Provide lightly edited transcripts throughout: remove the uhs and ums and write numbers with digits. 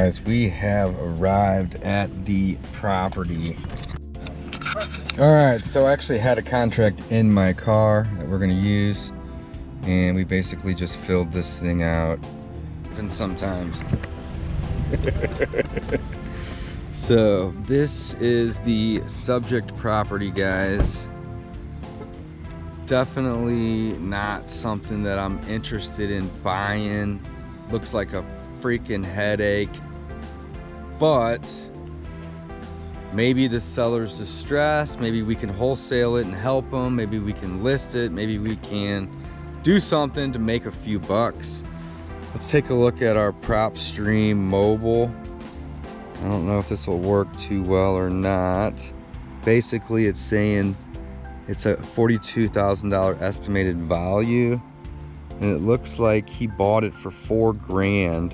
guys, we have arrived at the property. All right, so I actually had a contract in my car that we're gonna use, and we basically just filled this thing out. And sometimes. So this is the subject property, guys. Definitely not something that I'm interested in buying. Looks like a freaking headache, but maybe the seller's distressed. Maybe we can wholesale it and help them. Maybe we can list it. Maybe we can do something to make a few bucks. Let's take a look at our prop stream mobile. I don't know if this will work too well or not. Basically, it's saying it's a $42,000 estimated value, and it looks like he bought it for $4 grand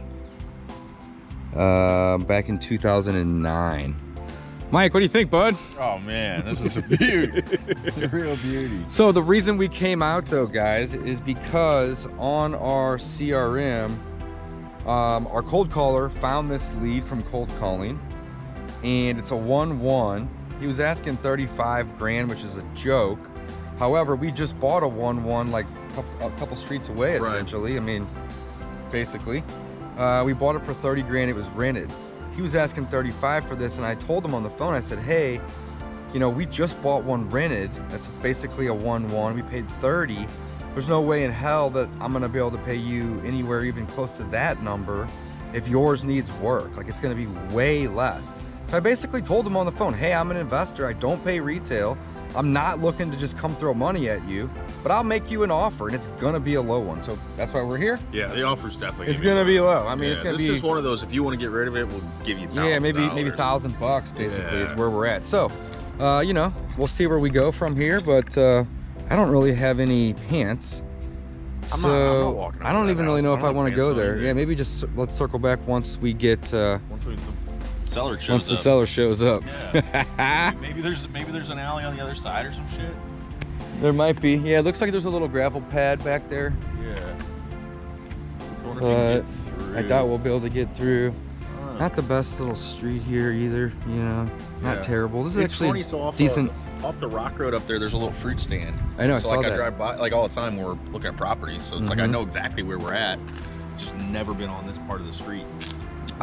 back in 2009. Mike, what do you think, bud? Oh man, this is a beauty. A real beauty. So the reason we came out though, guys, is because on our CRM, our cold caller found this lead from cold calling, and it's a 1-1. He was asking 35 grand, which is a joke. However, we just bought a 1-1 like a couple streets away, essentially. Right. I mean, basically. We bought it for 30 grand, it was rented. He was asking 35 for this, and I told him on the phone, I said, hey, you know, we just bought one rented. That's basically a 1-1. We paid 30. There's no way in hell that I'm gonna be able to pay you anywhere even close to that number if yours needs work. Like, it's gonna be way less. So I basically told him on the phone, hey, I'm an investor. I don't pay retail. I'm not looking to just come throw money at you, but I'll make you an offer, and it's gonna be a low one. So that's why we're here. Yeah, the offer's definitely. It's gonna be low. I mean, yeah, it's gonna be. This is one of those. If you want to get rid of it, we'll give you. Yeah, maybe $1,000 basically is where we're at. So, you know, we'll see where we go from here. But I don't really have any pants. I'm not walking. I don't even really know if I want to go there. Yeah, maybe just let's circle back once we get. Once the seller shows up. Yeah. maybe there's an alley on the other side or some shit. There might be. Yeah, it looks like there's a little gravel pad back there. Yeah. I doubt we'll be able to get through. Not the best little street here either, you know. Not terrible. This is actually decent. Off the rock road up there, there's a little fruit stand. I know. So I drive by like all the time. We're looking at properties, so it's like I know exactly where we're at. Just never been on this part of the street.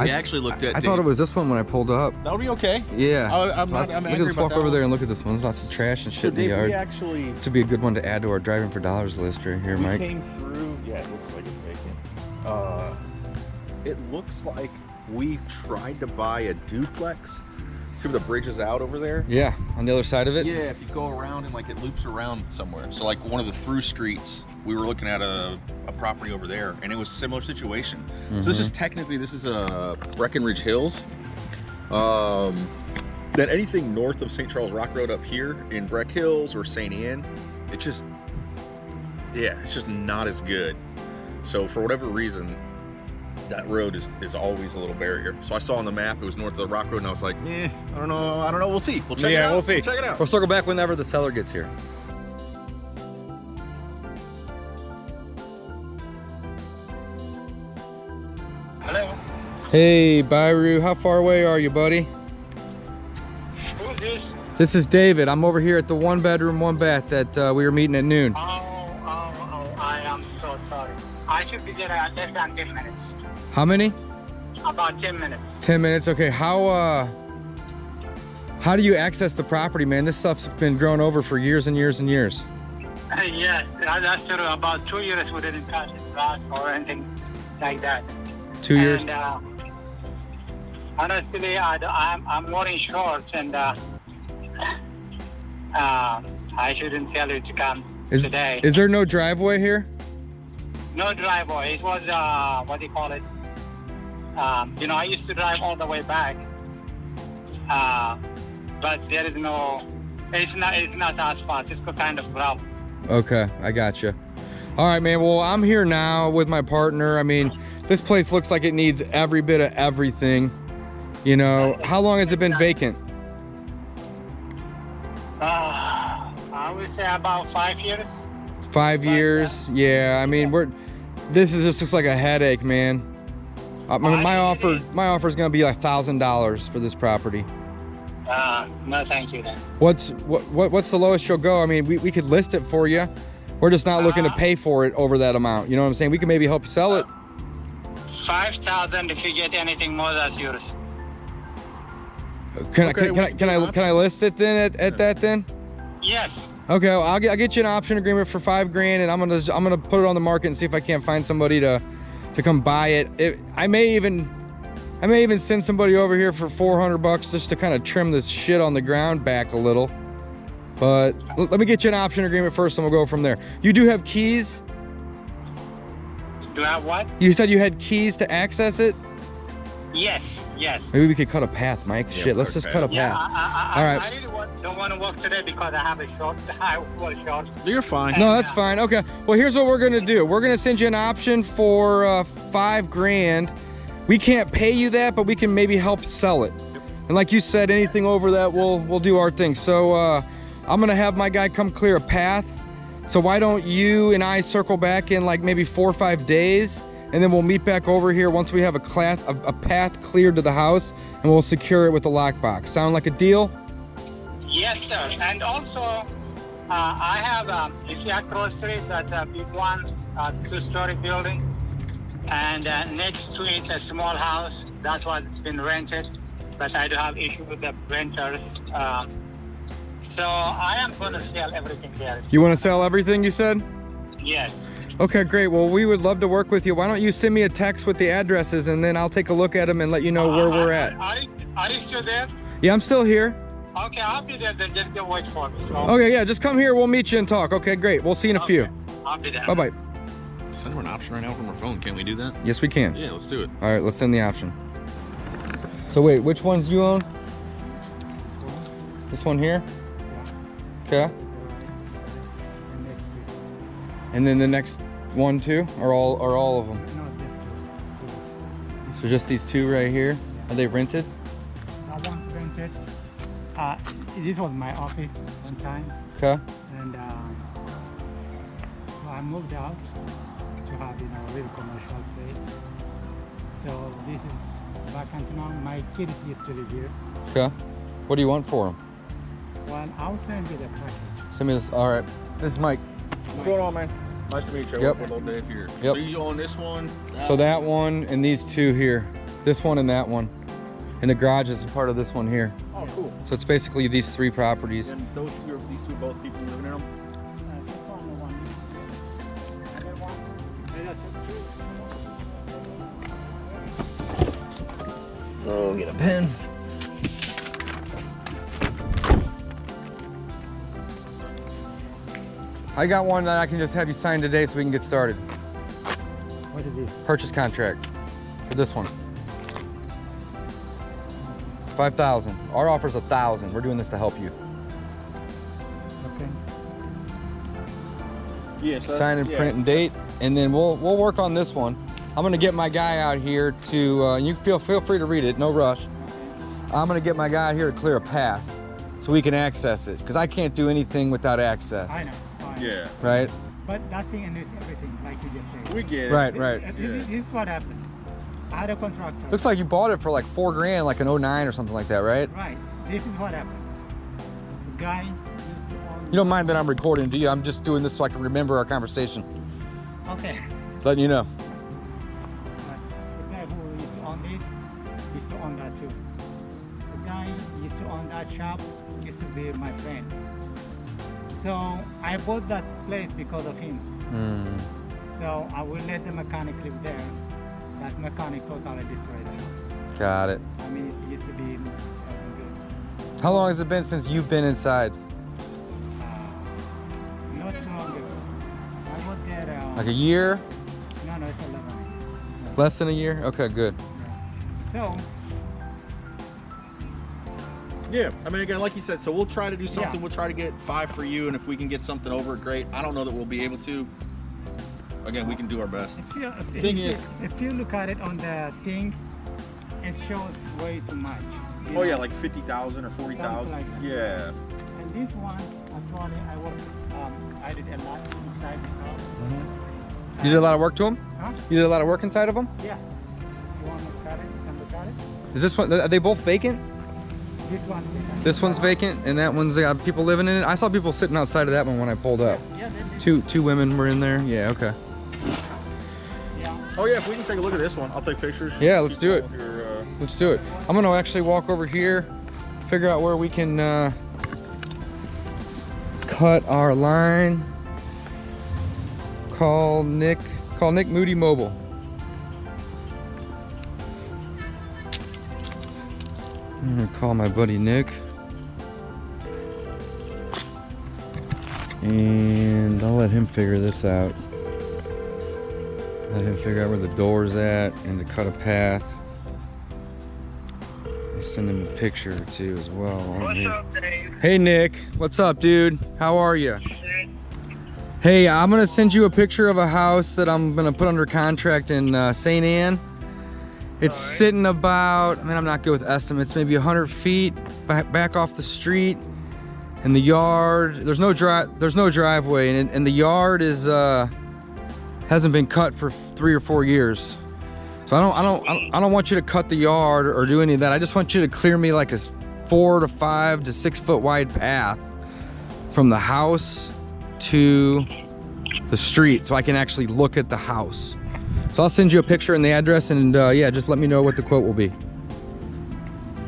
We actually looked at. I thought it was this one when I pulled up. That would be okay. Yeah. I'm look at this walk over there and look at this one. There's lots of trash and shit in the yard. This would be a good one to add to our driving for dollars list right here, Mike. We came through. Yeah, it looks like it's vacant. It looks like we tried to buy a duplex. See where the bridge is out over there? Yeah, on the other side of it? Yeah, if you go around and like it loops around somewhere. So like one of the through streets, we were looking at a property over there, and it was a similar situation. So this is technically, this is Breckenridge Hills. Then anything north of St. Charles Rock Road up here in Breck Hills or St. Anne, it's just not as good. So for whatever reason, that road is always a little barrier. So I saw on the map it was north of the Rock Road, and I was like, I don't know, we'll see. We'll check it out. We'll see. Check it out. We'll circle back whenever the seller gets here. Hello. Hey, Byru, how far away are you, buddy? Who's this? This is David. I'm over here at the 1-bedroom, 1-bath that we were meeting at noon. Oh, I am so sorry. I should be there at less than 10 minutes. How many? About 10 minutes. 10 minutes, okay. How do you access the property, man? This stuff's been grown over for years and years and years. Yes, that's true. About 2 years we didn't cut grass or anything like that. 2 years? And honestly, I'm wearing shorts, and I shouldn't tell you to come today. Is there no driveway here? No driveway. It was, what do you call it? You know, I used to drive all the way back, but there is no, it's not asphalt, it's kind of gravel. Okay, I got you. All right, man, well, I'm here now with my partner. I mean, this place looks like it needs every bit of everything. You know, how long has it been vacant? I would say about 5 years. 5 years? Yeah, I mean, this just looks like a headache, man. My offer is gonna be like $1,000 for this property. No, thank you then. What's the lowest you'll go? I mean, we could list it for you. We're just not looking to pay for it over that amount. You know what I'm saying? We can maybe help you sell it. 5,000. If you get anything more, that's yours. Can I list it then at that then? Yes. Okay, well, I'll get you an option agreement for $5 grand, and I'm gonna put it on the market and see if I can't find somebody to come buy it. I may even send somebody over here for $400 just to kind of trim this shit on the ground back a little. But let me get you an option agreement first, and we'll go from there. You do have keys? Do I have what? You said you had keys to access it? Yes, yes. Maybe we could cut a path, Mike. Yeah, Shit, let's just cut a Yeah, path. All right. I really don't want to work today because I have a short. I wear shorts. You're fine. No, that's fine. Okay. Well, here's what we're gonna do. We're gonna send you an option for $5 grand. We can't pay you that, but we can maybe help sell it. And like you said, anything over that, we'll do our thing. So I'm gonna have my guy come clear a path. So why don't you and I circle back in like maybe 4 or 5 days, and then we'll meet back over here once we have a path cleared to the house, and we'll secure it with the lockbox. Sound like a deal? Yes, sir. And also, I have you see across the street that big one, 2-story building, and next to it a small house. That's what's been rented, but I do have issue with the renters. So I am going to sell everything there. You want to sell everything, you said? Yes. Okay, great. Well, we would love to work with you. Why don't you send me a text with the addresses, and then I'll take a look at them and let you know where we're at. Are you still there? Yeah, I'm still here. Okay, I'll be there. Then just wait for me. So. Okay, yeah, just come here. We'll meet you and talk. Okay, great. We'll see you in a few. I'll be there. Bye-bye. Send her an option right now from her phone. Can't we do that? Yes, we can. Yeah, let's do it. All right, let's send the option. So wait, which ones you own? This one here? Okay. And then the next one too, or all of them? So just these two right here. Are they rented? I once rented. This was my office one time, Okay. and so I moved out to have a little commercial space. So this is vacant now. My kids used to live here. Okay. What do you want for them? Well, I'll send you the package. Send me this. All right. This is Mike. What's going on, man? Nice to meet you. Yep. With old Dave here. Yep. So you own this one? So that one and these two here. This one and that one. And the garage is part of this one here. Oh, cool. So it's basically these three properties. And these two both people living in them? Oh, get a pen. I got one that I can just have you sign today so we can get started. What is this? Purchase contract for this one. 5,000. Our offer's 1,000. We're doing this to help you. Okay. Yeah. Sign and print and date, and then we'll work on this one. I'm gonna get my guy out here to. You feel free to read it. No rush. I'm gonna get my guy out here to clear a path so we can access it, because I can't do anything without access. I know. Fine. Yeah. Right. But that thing and it's everything, like you just said. We get it. Right. Right. This is what happened. I had a contractor. Looks like you bought it for like $4 grand, like an 09 or something like that, right? Right. This is what happened. The guy used to own. You don't mind that I'm recording, do you? I'm just doing this so I can remember our conversation. Okay. Letting you know. The guy who used to own this used to own that too. The guy used to own that shop used to be my friend. So I bought that place because of him. So I will let the mechanic live there. That mechanic totally destroyed the house. Got it. I mean, it used to be good. How long has it been since you've been inside? Not too long ago. I was there. Like a year? No, it's 11. Less than a year? Okay, good. So, Yeah. I mean, again, like you said, so we'll try to do something. Yeah. We'll try to get 5 for you, and if we can get something over it, great. I don't know that we'll be able to. Again, we can do our best. if you look at it on the thing, it shows way too much. Oh yeah, like 50,000 or 40,000. Something like that. Yeah. And this one, actually, I did a lot inside the house. You did a lot of work to them? Huh? You did a lot of work inside of them? Yeah. You want to cut it? You can look at it. Is this one, are they both vacant? This one. This one's vacant and that one's got people living in it? I saw people sitting outside of that one when I pulled up. Yeah, Two women were in there. Yeah, okay. yeah. Oh yeah, if we can take a look at this one, I'll take pictures. Yeah, let's do it. Your, Let's do it. I'm gonna actually walk over here, figure out where we can cut our line. Call Nick Moody Mobile. I'm gonna call my buddy Nick. And I'll let him figure this out. Let him figure out where the door's at and to cut a path. I'll send him a picture or two as well. What's up, Dave? Hey Nick, what's up, dude? How are you? Hey, I'm gonna send you a picture of a house that I'm gonna put under contract in St. Anne. It's sitting about, I'm not good with estimates, maybe 100 feet back off the street. And the yard, there's no driveway, and the yard is hasn't been cut for 3 or 4 years. So I don't want you to cut the yard or do any of that. I just want you to clear me like a 4 to 5 to 6 foot wide path from the house to the street so I can actually look at the house. So I'll send you a picture and the address, and yeah, just let me know what the quote will be.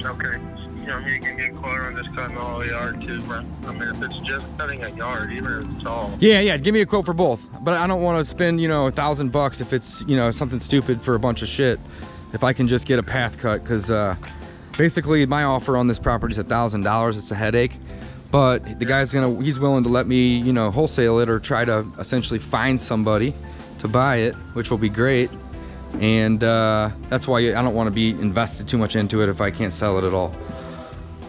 Okay. You want me to give you a quote on just cutting the whole yard too, bro? I mean, if it's just cutting a yard, even if it's tall. Yeah, give me a quote for both. But I don't want to spend, $1,000 if it's, something stupid for a bunch of shit. If I can just get a path cut, because basically my offer on this property is $1,000. It's a headache. But the guy's he's willing to let me, wholesale it or try to essentially find somebody to buy it, which will be great. And that's why I don't want to be invested too much into it if I can't sell it at all.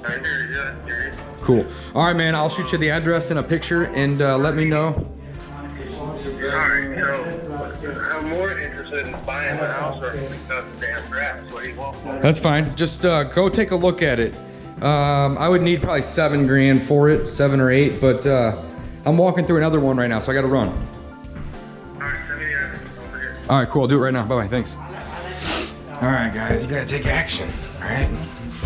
I hear you. I hear you. Cool. All right, man, I'll shoot you the address and a picture, and let me know. Alright, so I'm more interested in buying the house or cutting the damn grass. What do you want for it? That's fine. Just go take a look at it. I would need probably $7 grand for it, 7 or 8, but I'm walking through another one right now, so I gotta run. Alright, send me the address. Don't forget. All right, cool. I'll do it right now. Bye-bye. Thanks. All right, guys, you gotta take action. All right.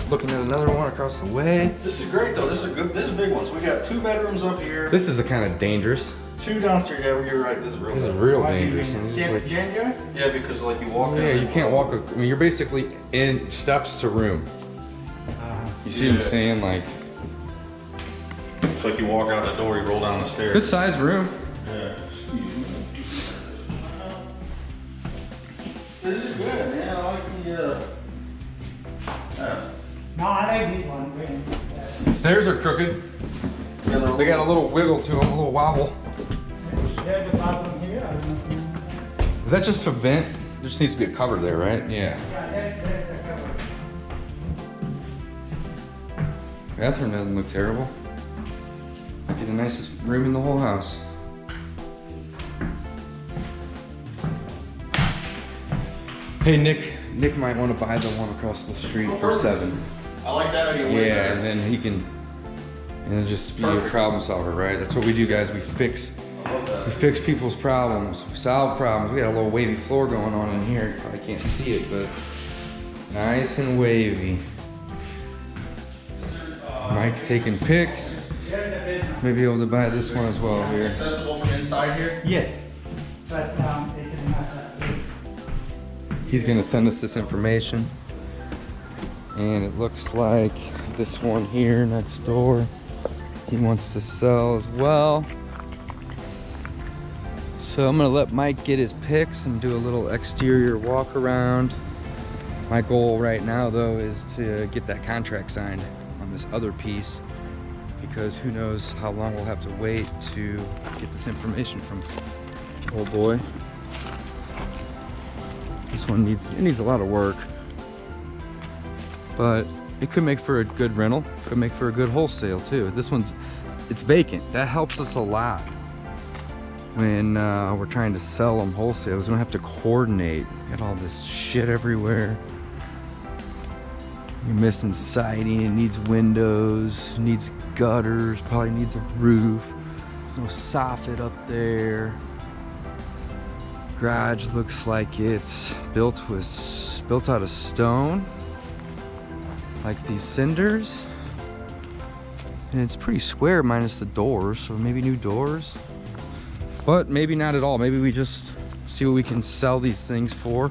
Looking at another one across the way. This is great though. This is a big one. So we got 2 bedrooms up here. This is the kind of dangerous. 2 downstairs. Yeah, you're right. This is real. This is good. real dangerous. And this is like- Dangerous? Yeah, because like you walk. yeah, in you can't walk. I mean, you're basically in steps to room. You see what I'm saying? Like, It's like you walk out the door, you roll down the stairs. good sized room. Yeah. This is good, man. I like the. No, I like this one. Stairs are crooked. They got a little wiggle to them, a little wobble. There's the bathroom here. I don't know. Is that just to vent? There just needs to be a cover there, right? Yeah. Yeah, there's the cover. Bathroom doesn't look terrible. Might be the nicest room in the whole house. Hey, Nick might want to buy the one across the street for 7. I like that idea. Yeah, and then he can, and just be a problem solver, right? That's what we do, guys. We fix people's problems, we solve problems. We got a little wavy floor going on in here. You probably can't see it, but nice and wavy. Mike's taking pics. Maybe able to buy this one as well here. Accessible from inside here. Yes. But it is not that big. He's gonna send us this information. And it looks like this one here next door, he wants to sell as well. So I'm gonna let Mike get his pics and do a little exterior walk around. My goal right now though is to get that contract signed on this other piece, because who knows how long we'll have to wait to get this information from old boy. This one needs a lot of work, but it could make for a good rental. Could make for a good wholesale too. This it's vacant. That helps us a lot when we're trying to sell them wholesale. We don't have to coordinate. Got all this shit everywhere. You're missing siding. It needs windows. Needs gutters. Probably needs a roof. There's no soffit up there. garage looks like it's built out of stone, like these cinders. And it's pretty square minus the doors, so maybe new doors. But maybe not at all. Maybe we just see what we can sell these things for.